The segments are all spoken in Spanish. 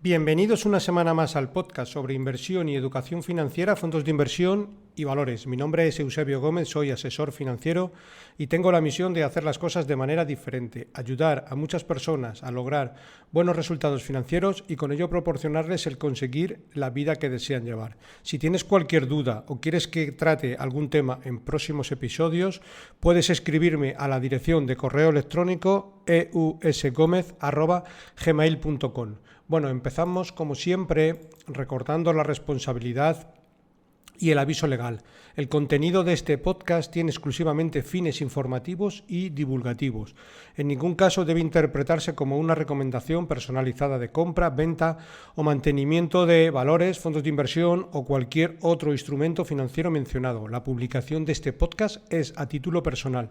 Bienvenidos una semana más al podcast sobre inversión y educación financiera, fondos de inversión y valores. Mi nombre es Eusebio Gómez, soy asesor financiero y tengo la misión de hacer las cosas de manera diferente, ayudar a muchas personas a lograr buenos resultados financieros y con ello proporcionarles el conseguir la vida que desean llevar. Si tienes cualquier duda o quieres que trate algún tema en próximos episodios, puedes escribirme a la dirección de correo electrónico eusgomez@gmail.com. Bueno, empezamos como siempre recordando la responsabilidad y el aviso legal. El contenido de este podcast tiene exclusivamente fines informativos y divulgativos. En ningún caso debe interpretarse como una recomendación personalizada de compra, venta o mantenimiento de valores, fondos de inversión o cualquier otro instrumento financiero mencionado. La publicación de este podcast es a título personal.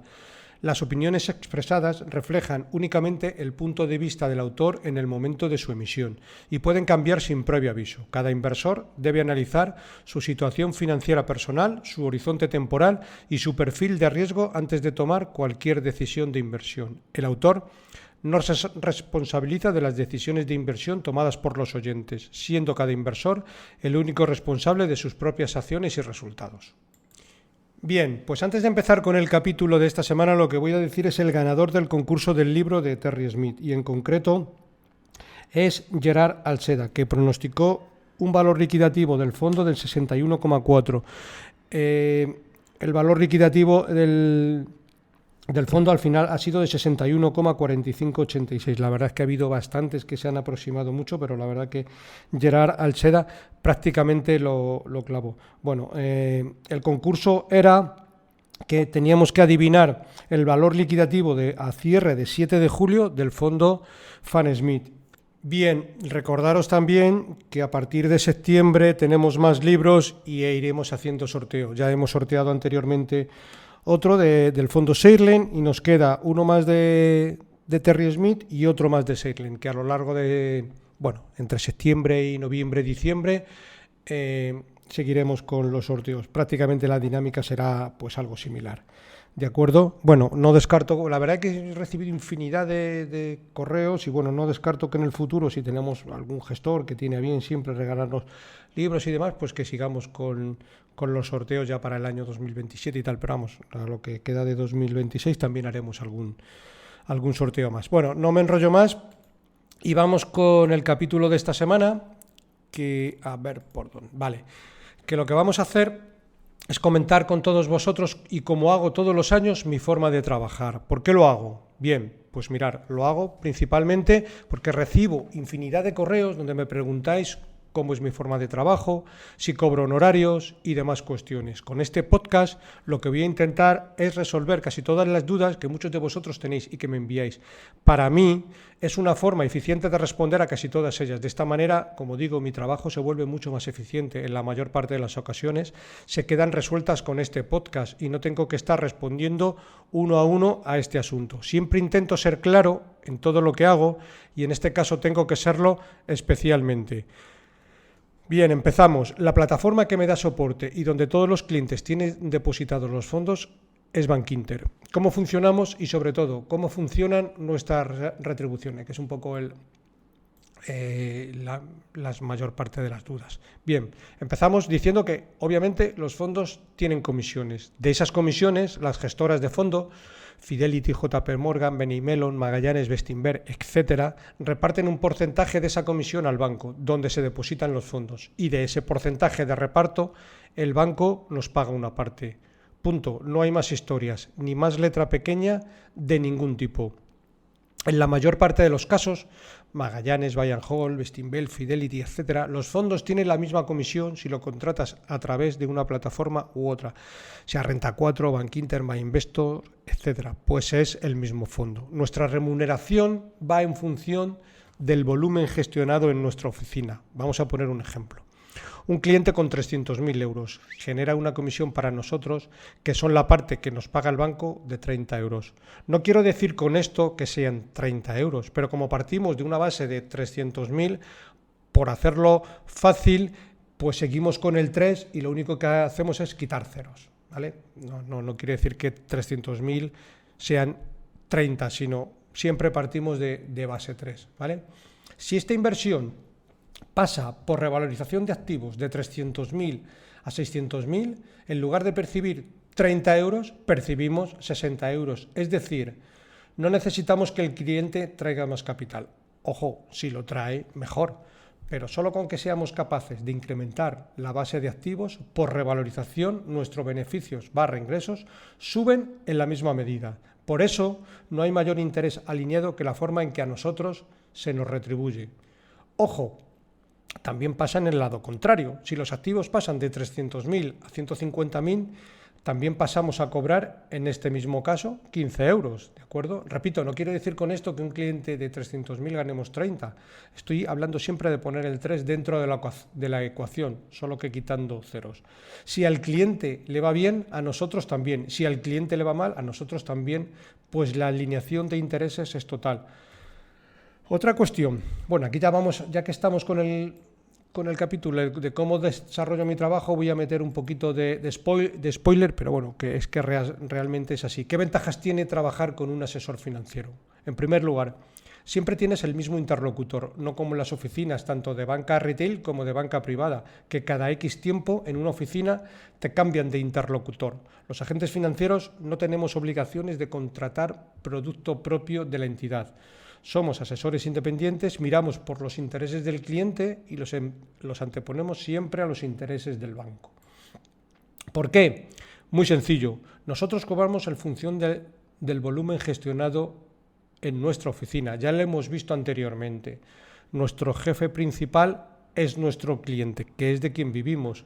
Las opiniones expresadas reflejan únicamente el punto de vista del autor en el momento de su emisión y pueden cambiar sin previo aviso. Cada inversor debe analizar su situación financiera personal, su horizonte temporal y su perfil de riesgo antes de tomar cualquier decisión de inversión. El autor no se responsabiliza de las decisiones de inversión tomadas por los oyentes, siendo cada inversor el único responsable de sus propias acciones y resultados. Bien, pues antes de empezar con el capítulo de esta semana, lo que voy a decir es el ganador del concurso del libro de Terry Smith, y en concreto es Gerard Alseda, que pronosticó un valor liquidativo del fondo del 61,4. El valor liquidativo del fondo al final ha sido de 61,4586. La verdad es que ha habido bastantes que se han aproximado mucho, pero la verdad que Gerard Alseda prácticamente lo clavó. Bueno, el concurso era que teníamos que adivinar el valor liquidativo a cierre de 7 de julio del fondo Fan Smith. Bien, recordaros también que a partir de septiembre tenemos más libros y iremos haciendo sorteo. Ya hemos sorteado anteriormente otro del fondo Seilen y nos queda uno más de Terry Smith y otro más de Seilen, que a lo largo de, entre septiembre y noviembre, diciembre, seguiremos con los sorteos. Prácticamente la dinámica será pues algo similar. ¿De acuerdo? Bueno, no descarto, la verdad es que he recibido infinidad de correos y no descarto que en el futuro, si tenemos algún gestor que tiene a bien siempre regalarnos libros y demás, pues que sigamos con los sorteos ya para el año 2027 y tal, pero vamos, a lo que queda de 2026 también haremos algún sorteo más. Bueno, no me enrollo más y vamos con el capítulo de esta semana, que lo que vamos a hacer es comentar con todos vosotros y como hago todos los años mi forma de trabajar. ¿Por qué lo hago? Bien, pues mirar, lo hago principalmente porque recibo infinidad de correos donde me preguntáis cómo es mi forma de trabajo, si cobro honorarios y demás cuestiones. Con este podcast lo que voy a intentar es resolver casi todas las dudas que muchos de vosotros tenéis y que me enviáis. Para mí es una forma eficiente de responder a casi todas ellas. De esta manera, como digo, mi trabajo se vuelve mucho más eficiente. En la mayor parte de las ocasiones se quedan resueltas con este podcast y no tengo que estar respondiendo uno a uno a este asunto. Siempre intento ser claro en todo lo que hago y en este caso tengo que serlo especialmente. Bien, empezamos. La plataforma que me da soporte y donde todos los clientes tienen depositados los fondos es Bankinter. ¿Cómo funcionamos y sobre todo cómo funcionan nuestras retribuciones? Que es un poco la mayor parte de las dudas. Bien, empezamos diciendo que obviamente los fondos tienen comisiones. De esas comisiones, las gestoras de fondo, Fidelity, JP Morgan, Benny Mellon, Magallanes, Bestinver, etcétera, reparten un porcentaje de esa comisión al banco, donde se depositan los fondos. Y de ese porcentaje de reparto, el banco nos paga una parte. Punto. No hay más historias, ni más letra pequeña de ningún tipo. En la mayor parte de los casos, Magallanes, Buy and Hold, Bestinver, Fidelity, etcétera, los fondos tienen la misma comisión si lo contratas a través de una plataforma u otra, sea Renta 4, Bankinter, MyInvestor, etcétera, pues es el mismo fondo. Nuestra remuneración va en función del volumen gestionado en nuestra oficina. Vamos a poner un ejemplo. Un cliente con 300.000 euros genera una comisión para nosotros, que son la parte que nos paga el banco, de 30 euros. No quiero decir con esto que sean 30 euros, pero como partimos de una base de 300.000, por hacerlo fácil, pues seguimos con el 3 y lo único que hacemos es quitar ceros, ¿vale? No quiere decir que 300.000 sean 30, sino siempre partimos de base 3, ¿vale? Si esta inversión pasa por revalorización de activos de 300.000 a 600.000, en lugar de percibir 30 euros, percibimos 60 euros. Es decir, no necesitamos que el cliente traiga más capital. Ojo, si lo trae, mejor. Pero solo con que seamos capaces de incrementar la base de activos, por revalorización, nuestros beneficios / ingresos suben en la misma medida. Por eso, no hay mayor interés alineado que la forma en que a nosotros se nos retribuye. Ojo, también pasa en el lado contrario. Si los activos pasan de 300.000 a 150.000, también pasamos a cobrar, en este mismo caso, 15 euros, ¿de acuerdo? Repito, no quiero decir con esto que un cliente de 300.000 ganemos 30. Estoy hablando siempre de poner el 3 dentro de la ecuación, solo que quitando ceros. Si al cliente le va bien, a nosotros también. Si al cliente le va mal, a nosotros también, pues la alineación de intereses es total. Otra cuestión, bueno, aquí ya que estamos con el capítulo de cómo desarrollo mi trabajo, voy a meter un poquito de spoiler, pero bueno, que es que realmente es así. ¿Qué ventajas tiene trabajar con un asesor financiero? En primer lugar, siempre tienes el mismo interlocutor, no como en las oficinas, tanto de banca retail como de banca privada, que cada X tiempo en una oficina te cambian de interlocutor. Los agentes financieros no tenemos obligaciones de contratar producto propio de la entidad. Somos asesores independientes, miramos por los intereses del cliente y los anteponemos siempre a los intereses del banco. ¿Por qué? Muy sencillo. Nosotros cobramos en función del volumen gestionado en nuestra oficina. Ya lo hemos visto anteriormente. Nuestro jefe principal es nuestro cliente, que es de quien vivimos.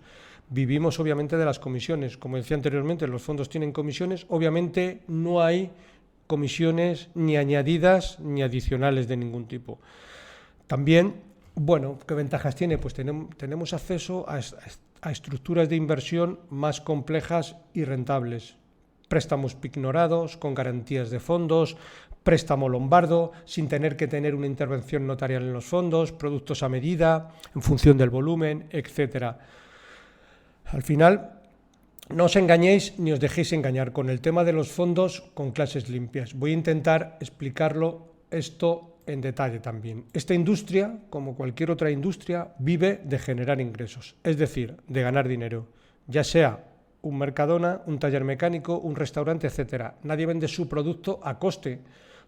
Vivimos obviamente de las comisiones. Como decía anteriormente, los fondos tienen comisiones. Obviamente no hay comisiones ni añadidas ni adicionales de ningún tipo. También, bueno, ¿qué ventajas tiene? Pues tenemos acceso a estructuras de inversión más complejas y rentables. Préstamos pignorados con garantías de fondos, préstamo lombardo sin tener que tener una intervención notarial en los fondos, productos a medida, en función del volumen, etcétera. Al final, no os engañéis ni os dejéis engañar con el tema de los fondos con clases limpias. Voy a intentar explicarlo esto en detalle también. Esta industria, como cualquier otra industria, vive de generar ingresos, es decir, de ganar dinero, ya sea un Mercadona, un taller mecánico, un restaurante, etcétera. Nadie vende su producto a coste.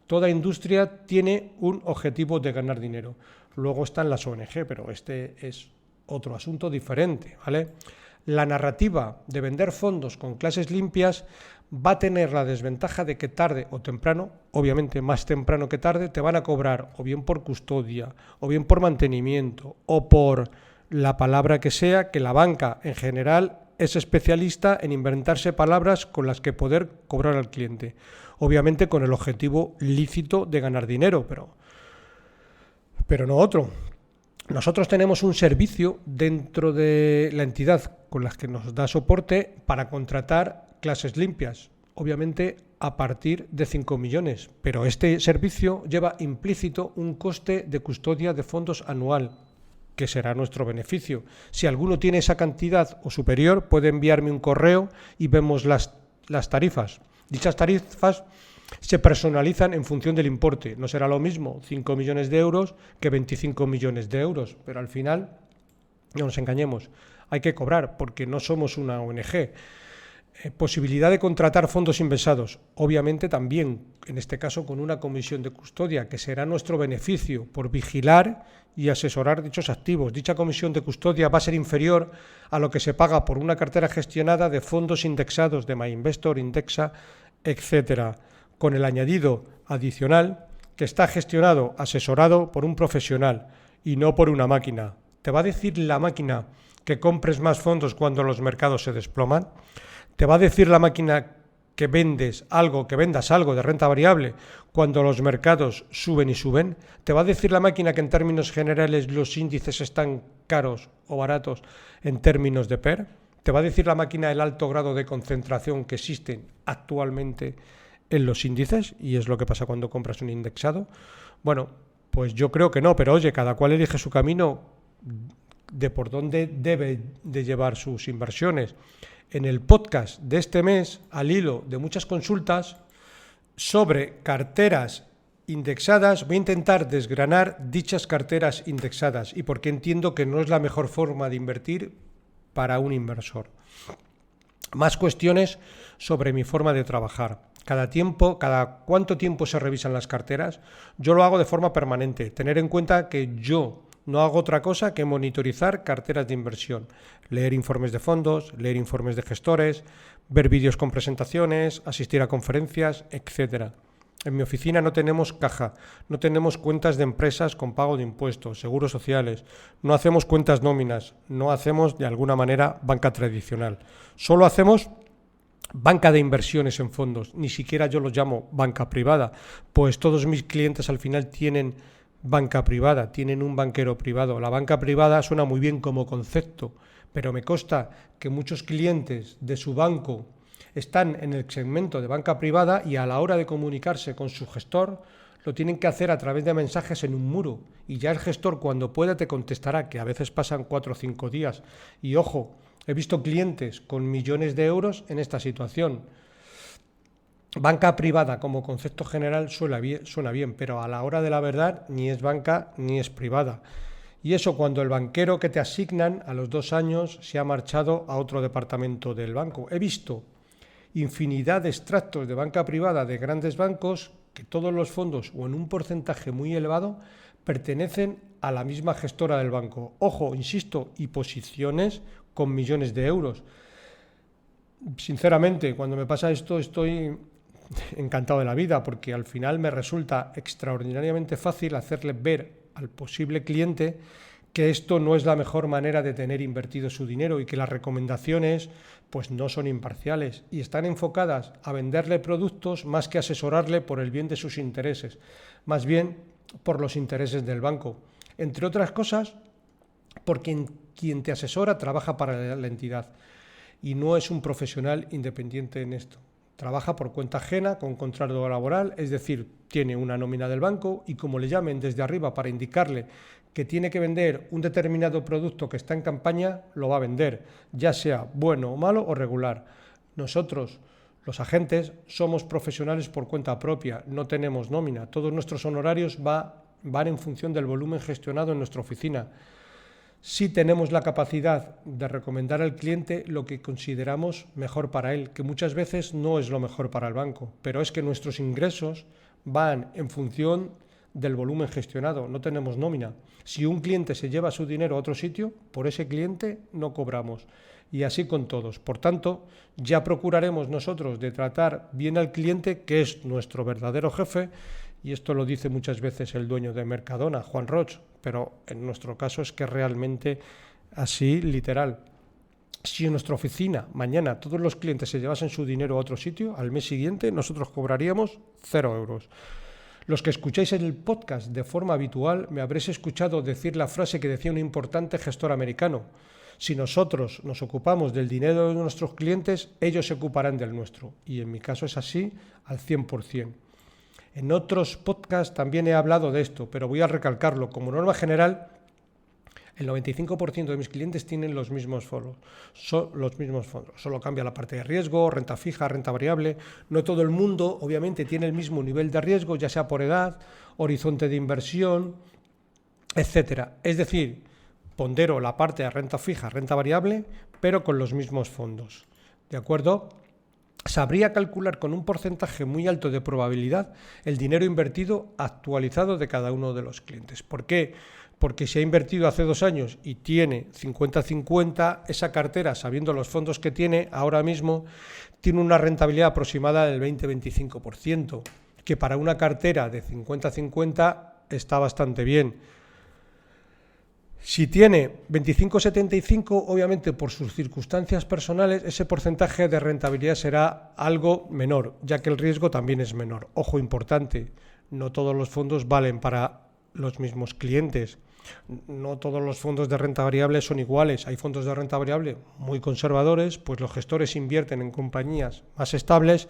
Toda industria tiene un objetivo de ganar dinero. Luego están las ONG, pero este es otro asunto diferente, ¿vale? La narrativa de vender fondos con clases limpias va a tener la desventaja de que tarde o temprano, obviamente más temprano que tarde, te van a cobrar o bien por custodia, o bien por mantenimiento, o por la palabra que sea, que la banca en general es especialista en inventarse palabras con las que poder cobrar al cliente. Obviamente con el objetivo lícito de ganar dinero, pero no otro. Nosotros tenemos un servicio dentro de la entidad con la que nos da soporte para contratar clases limpias, obviamente a partir de 5 millones, pero este servicio lleva implícito un coste de custodia de fondos anual, que será nuestro beneficio. Si alguno tiene esa cantidad o superior, puede enviarme un correo y vemos las tarifas. Dichas tarifas se personalizan en función del importe. No será lo mismo 5 millones de euros que 25 millones de euros, pero al final, no nos engañemos, hay que cobrar porque no somos una ONG. Posibilidad de contratar fondos inversados, obviamente también, en este caso con una comisión de custodia, que será nuestro beneficio por vigilar y asesorar dichos activos. Dicha comisión de custodia va a ser inferior a lo que se paga por una cartera gestionada de fondos indexados de MyInvestor, Indexa, etcétera, con el añadido adicional que está gestionado, asesorado por un profesional y no por una máquina. ¿Te va a decir la máquina que compres más fondos cuando los mercados se desploman? ¿Te va a decir la máquina que vendas algo de renta variable cuando los mercados suben y suben? ¿Te va a decir la máquina que en términos generales los índices están caros o baratos en términos de PER? ¿Te va a decir la máquina el alto grado de concentración que existen actualmente en los índices? Y es lo que pasa cuando compras un indexado. Bueno, pues yo creo que no, pero oye, cada cual elige su camino de por dónde debe de llevar sus inversiones. En el podcast de este mes, al hilo de muchas consultas sobre carteras indexadas, voy a intentar desgranar dichas carteras indexadas y por qué entiendo que no es la mejor forma de invertir para un inversor. Más cuestiones sobre mi forma de trabajar. Cada cuánto tiempo se revisan las carteras. Yo lo hago de forma permanente. Tener en cuenta que yo no hago otra cosa que monitorizar carteras de inversión, leer informes de fondos, leer informes de gestores, ver vídeos con presentaciones, asistir a conferencias, etc. En mi oficina no tenemos caja, no tenemos cuentas de empresas con pago de impuestos, seguros sociales, no hacemos cuentas nóminas, no hacemos de alguna manera banca tradicional. Solo hacemos banca de inversiones en fondos, ni siquiera yo los llamo banca privada, pues todos mis clientes al final tienen banca privada, tienen un banquero privado. La banca privada suena muy bien como concepto, pero me consta que muchos clientes de su banco están en el segmento de banca privada y a la hora de comunicarse con su gestor lo tienen que hacer a través de mensajes en un muro y ya el gestor cuando pueda te contestará, que a veces pasan 4 o 5 días. Y ojo, he visto clientes con millones de euros en esta situación. Banca privada como concepto general suena bien, pero a la hora de la verdad ni es banca ni es privada. Y eso cuando el banquero que te asignan a los 2 años se ha marchado a otro departamento del banco. He visto infinidad de extractos de banca privada de grandes bancos que todos los fondos o en un porcentaje muy elevado pertenecen a la misma gestora del banco. Ojo, insisto, y posiciones con millones de euros. Sinceramente, cuando me pasa esto estoy encantado de la vida porque al final me resulta extraordinariamente fácil hacerle ver al posible cliente que esto no es la mejor manera de tener invertido su dinero y que las recomendaciones pues no son imparciales y están enfocadas a venderle productos más que asesorarle por el bien de sus intereses, más bien por los intereses del banco. Entre otras cosas, porque quien te asesora trabaja para la entidad y no es un profesional independiente en esto. Trabaja por cuenta ajena con contrato laboral, es decir, tiene una nómina del banco y como le llamen desde arriba para indicarle que tiene que vender un determinado producto que está en campaña, lo va a vender, ya sea bueno o malo o regular. Nosotros, los agentes, somos profesionales por cuenta propia, no tenemos nómina. Todos nuestros honorarios van en función del volumen gestionado en nuestra oficina. Sí tenemos la capacidad de recomendar al cliente lo que consideramos mejor para él, que muchas veces no es lo mejor para el banco, pero es que nuestros ingresos van en función del volumen gestionado, no tenemos nómina. Si un cliente se lleva su dinero a otro sitio, por ese cliente no cobramos. Y así con todos. Por tanto, ya procuraremos nosotros de tratar bien al cliente, que es nuestro verdadero jefe, y esto lo dice muchas veces el dueño de Mercadona, Juan Roch, pero en nuestro caso es que realmente así literal. Si en nuestra oficina mañana todos los clientes se llevasen su dinero a otro sitio, al mes siguiente nosotros cobraríamos 0 euros. Los que escucháis el podcast de forma habitual me habréis escuchado decir la frase que decía un importante gestor americano: si nosotros nos ocupamos del dinero de nuestros clientes, ellos se ocuparán del nuestro. Y en mi caso es así al 100%. En otros podcasts también he hablado de esto, pero voy a recalcarlo. Como norma general, el 95% de mis clientes tienen los mismos fondos. Solo cambia la parte de riesgo, renta fija, renta variable. No todo el mundo, obviamente, tiene el mismo nivel de riesgo, ya sea por edad, horizonte de inversión, etcétera. Es decir, pondero la parte de renta fija, renta variable, pero con los mismos fondos. ¿De acuerdo? Sabría calcular con un porcentaje muy alto de probabilidad el dinero invertido actualizado de cada uno de los clientes. ¿Por qué? Porque si ha invertido hace 2 años y tiene 50-50, esa cartera, sabiendo los fondos que tiene, ahora mismo tiene una rentabilidad aproximada del 20-25%, que para una cartera de 50-50 está bastante bien. Si tiene 25-75, obviamente por sus circunstancias personales, ese porcentaje de rentabilidad será algo menor, ya que el riesgo también es menor. Ojo importante, no todos los fondos valen para los mismos clientes. No todos los fondos de renta variable son iguales. Hay fondos de renta variable muy conservadores, pues los gestores invierten en compañías más estables,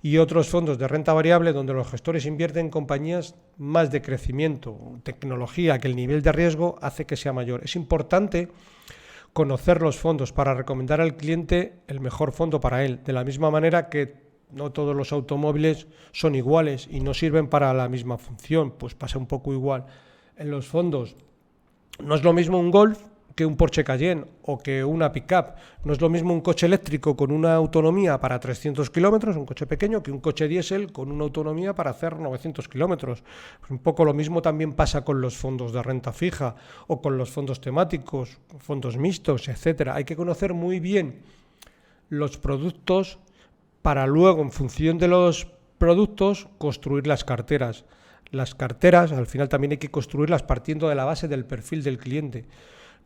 y otros fondos de renta variable donde los gestores invierten en compañías más de crecimiento, tecnología, que el nivel de riesgo hace que sea mayor. Es importante conocer los fondos para recomendar al cliente el mejor fondo para él, de la misma manera que no todos los automóviles son iguales y no sirven para la misma función, pues pasa un poco igual. En los fondos no es lo mismo un Golf que un Porsche Cayenne o que una pick-up. No es lo mismo un coche eléctrico con una autonomía para 300 kilómetros, un coche pequeño, que un coche diésel con una autonomía para hacer 900 kilómetros. Pues un poco lo mismo también pasa con los fondos de renta fija o con los fondos temáticos, fondos mixtos, etcétera. Hay que conocer muy bien los productos para luego, en función de los productos, construir las carteras. Las carteras, al final, también hay que construirlas partiendo de la base del perfil del cliente,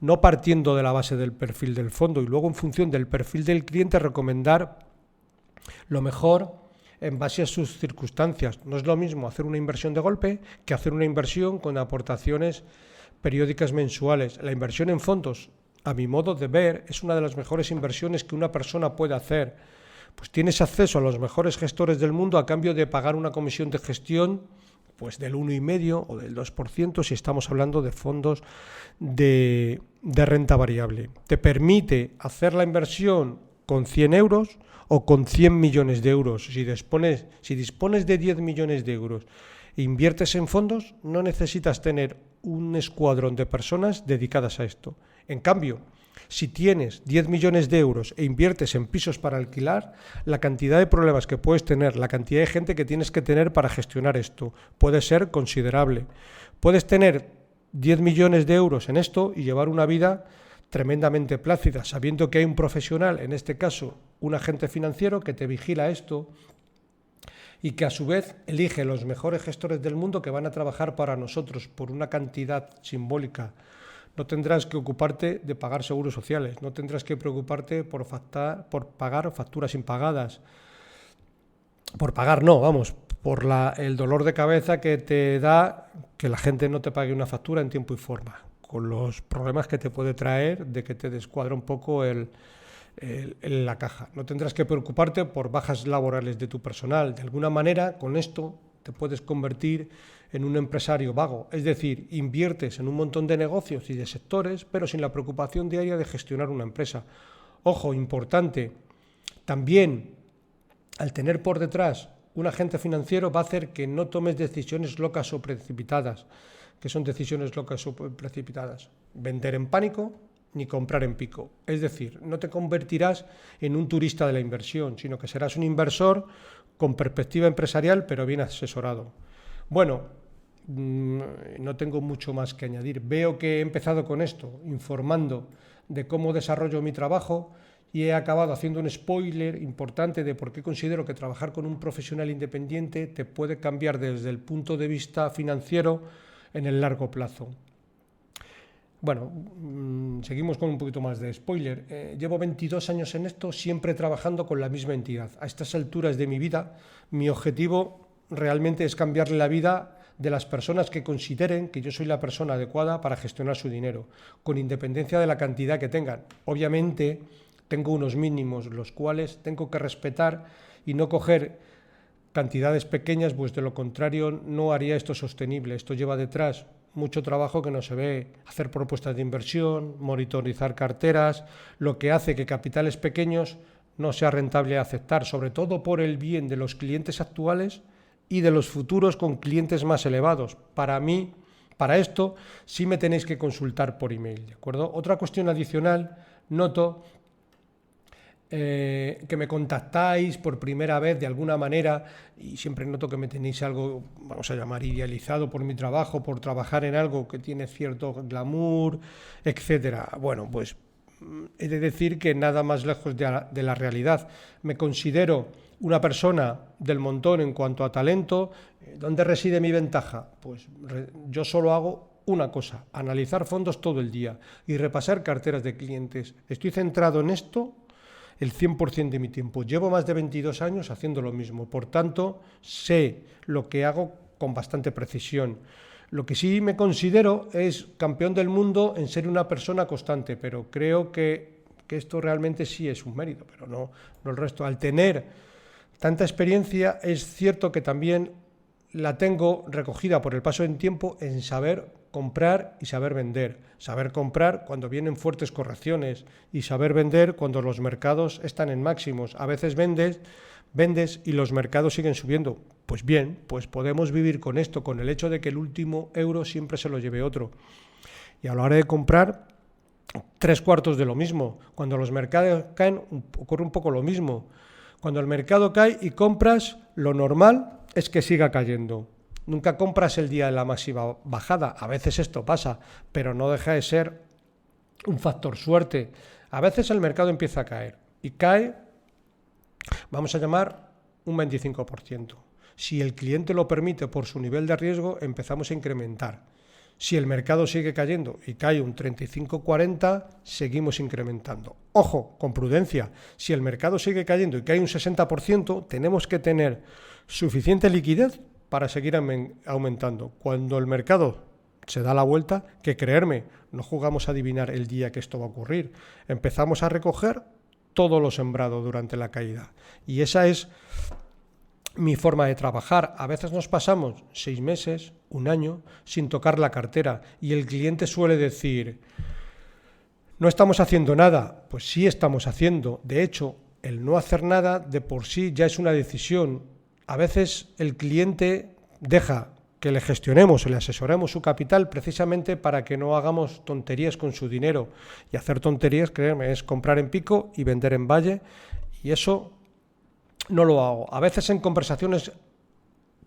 no partiendo de la base del perfil del fondo, y luego, en función del perfil del cliente, recomendar lo mejor en base a sus circunstancias. No es lo mismo hacer una inversión de golpe que hacer una inversión con aportaciones periódicas mensuales. La inversión en fondos, a mi modo de ver, es una de las mejores inversiones que una persona puede hacer. Pues tienes acceso a los mejores gestores del mundo a cambio de pagar una comisión de gestión pues del 1,5% o del 2% si estamos hablando de fondos de renta variable. Te permite hacer la inversión con 100 euros o con 100 millones de euros. Si dispones de 10 millones de euros e inviertes en fondos, no necesitas tener un escuadrón de personas dedicadas a esto. En cambio, si tienes 10 millones de euros e inviertes en pisos para alquilar, la cantidad de problemas que puedes tener, la cantidad de gente que tienes que tener para gestionar esto puede ser considerable. Puedes tener 10 millones de euros en esto y llevar una vida tremendamente plácida, sabiendo que hay un profesional, en este caso un agente financiero, que te vigila esto y que a su vez elige los mejores gestores del mundo que van a trabajar para nosotros por una cantidad simbólica. No tendrás que ocuparte de pagar seguros sociales, no tendrás que preocuparte por pagar facturas impagadas. Por el dolor de cabeza que te da que la gente no te pague una factura en tiempo y forma, con los problemas que te puede traer de que te descuadra un poco la caja. No tendrás que preocuparte por bajas laborales de tu personal. De alguna manera, con esto te puedes convertir en un empresario vago, es decir, inviertes en un montón de negocios y de sectores, pero sin la preocupación diaria de gestionar una empresa. Ojo, importante, también al tener por detrás un agente financiero va a hacer que no tomes decisiones locas o precipitadas. ¿Qué son decisiones locas o precipitadas? Vender en pánico ni comprar en pico. Es decir, no te convertirás en un turista de la inversión, sino que serás un inversor con perspectiva empresarial, pero bien asesorado. Bueno, no tengo mucho más que añadir. Veo que he empezado con esto, informando de cómo desarrollo mi trabajo, y he acabado haciendo un spoiler importante de por qué considero que trabajar con un profesional independiente te puede cambiar desde el punto de vista financiero en el largo plazo. Bueno, seguimos con un poquito más de spoiler. Llevo 22 años en esto, siempre trabajando con la misma entidad. A estas alturas de mi vida, mi objetivo realmente es cambiarle la vida de las personas que consideren que yo soy la persona adecuada para gestionar su dinero, con independencia de la cantidad que tengan. Obviamente, tengo unos mínimos, los cuales tengo que respetar y no coger cantidades pequeñas, pues de lo contrario no haría esto sostenible. Esto lleva detrás mucho trabajo que no se ve, hacer propuestas de inversión, monitorizar carteras, lo que hace que capitales pequeños no sea rentable aceptar, sobre todo por el bien de los clientes actuales y de los futuros con clientes más elevados. Para mí, para esto, sí me tenéis que consultar por email, ¿de acuerdo? Otra cuestión adicional, noto que me contactáis por primera vez de alguna manera y siempre noto que me tenéis algo, vamos a llamar, idealizado por mi trabajo, por trabajar en algo que tiene cierto glamour, etcétera. Bueno, pues he de decir que nada más lejos de la realidad. Me considero una persona del montón en cuanto a talento. ¿Dónde reside mi ventaja? Pues yo solo hago una cosa, analizar fondos todo el día y repasar carteras de clientes. Estoy centrado en esto el 100% de mi tiempo. Llevo más de 22 años haciendo lo mismo, por tanto, sé lo que hago con bastante precisión. Lo que sí me considero es campeón del mundo en ser una persona constante, pero creo que esto realmente sí es un mérito, pero no el resto. Al tener tanta experiencia, es cierto que también la tengo recogida por el paso del tiempo en saber comprar y saber vender. Saber comprar cuando vienen fuertes correcciones y saber vender cuando los mercados están en máximos. A veces vendes y los mercados siguen subiendo. Pues bien, pues podemos vivir con esto, con el hecho de que el último euro siempre se lo lleve otro. Y a la hora de comprar, 3/4 de lo mismo. Cuando los mercados caen, ocurre un poco lo mismo. Cuando el mercado cae y compras, lo normal es que siga cayendo. Nunca compras el día de la máxima bajada. A veces esto pasa, pero no deja de ser un factor suerte. A veces el mercado empieza a caer y cae, vamos a llamar, un 25%. Si el cliente lo permite por su nivel de riesgo, empezamos a incrementar. Si el mercado sigue cayendo y cae un 35-40, seguimos incrementando. Ojo, con prudencia. Si el mercado sigue cayendo y cae un 60%, tenemos que tener suficiente liquidez para seguir aumentando. Cuando el mercado se da la vuelta, que creerme, no jugamos a adivinar el día que esto va a ocurrir. Empezamos a recoger todo lo sembrado durante la caída. Y esa es mi forma de trabajar. A veces nos pasamos 6 meses, un año, sin tocar la cartera y el cliente suele decir, no estamos haciendo nada. Pues sí estamos haciendo. De hecho, el no hacer nada de por sí ya es una decisión. A veces el cliente deja que le gestionemos o le asesoremos su capital precisamente para que no hagamos tonterías con su dinero. Y hacer tonterías, créeme, es comprar en pico y vender en valle, y eso no lo hago. A veces en conversaciones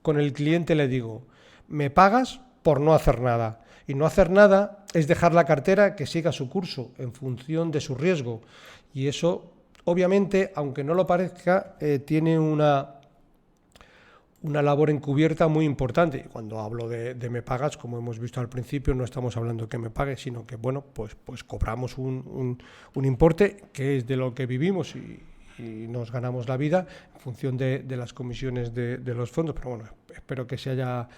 con el cliente le digo, me pagas por no hacer nada. Y no hacer nada es dejar la cartera que siga su curso en función de su riesgo. Y eso, obviamente, aunque no lo parezca, tiene una labor encubierta muy importante. Cuando hablo de me pagas, como hemos visto al principio, no estamos hablando de que me pague, sino que bueno, pues cobramos un importe que es de lo que vivimos y nos ganamos la vida en función de las comisiones de los fondos. Pero bueno, espero que se haya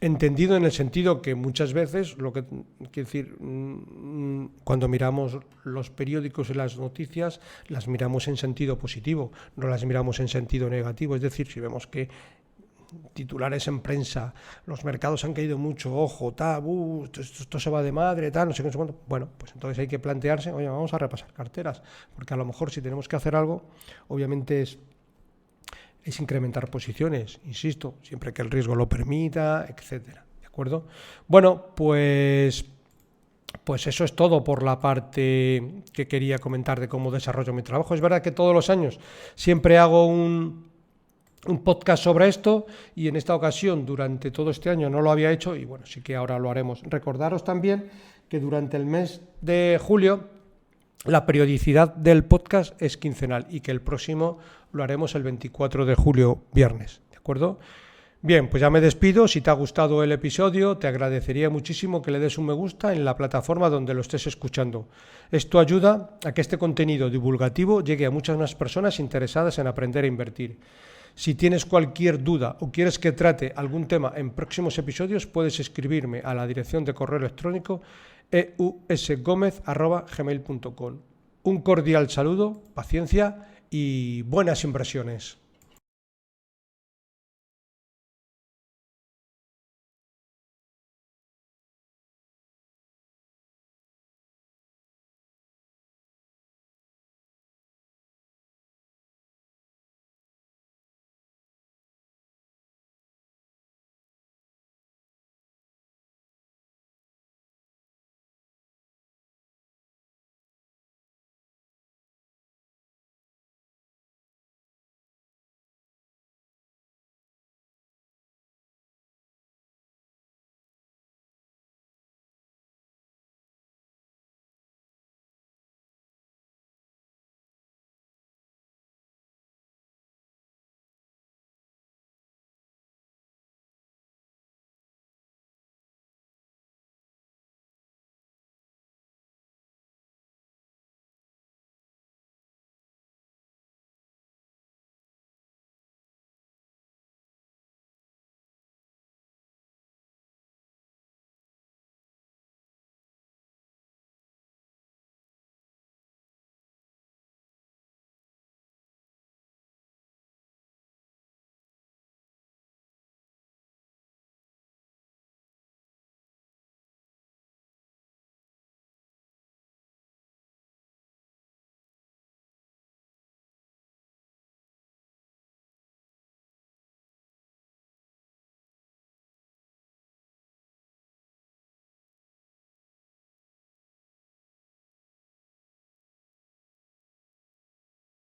entendido en el sentido que muchas veces, lo que quiero decir, cuando miramos los periódicos y las noticias, las miramos en sentido positivo, no las miramos en sentido negativo. Es decir, si vemos que titulares en prensa, los mercados han caído mucho, ojo, esto se va de madre, no sé qué, no sé cuánto. Bueno, pues entonces hay que plantearse, oye, vamos a repasar carteras, porque a lo mejor si tenemos que hacer algo, obviamente es incrementar posiciones, insisto, siempre que el riesgo lo permita, etcétera. ¿De acuerdo? Bueno, pues eso es todo por la parte que quería comentar de cómo desarrollo mi trabajo. Es verdad que todos los años siempre hago un podcast sobre esto y en esta ocasión durante todo este año no lo había hecho y bueno, sí que ahora lo haremos. Recordaros también que durante el mes de julio la periodicidad del podcast es quincenal y que el próximo lo haremos el 24 de julio, viernes, ¿de acuerdo? Bien, pues ya me despido. Si te ha gustado el episodio, te agradecería muchísimo que le des un me gusta en la plataforma donde lo estés escuchando. Esto ayuda a que este contenido divulgativo llegue a muchas más personas interesadas en aprender a invertir. Si tienes cualquier duda o quieres que trate algún tema en próximos episodios, puedes escribirme a la dirección de correo electrónico eusgomez@gmail.com. Un cordial saludo, paciencia y buenas inversiones.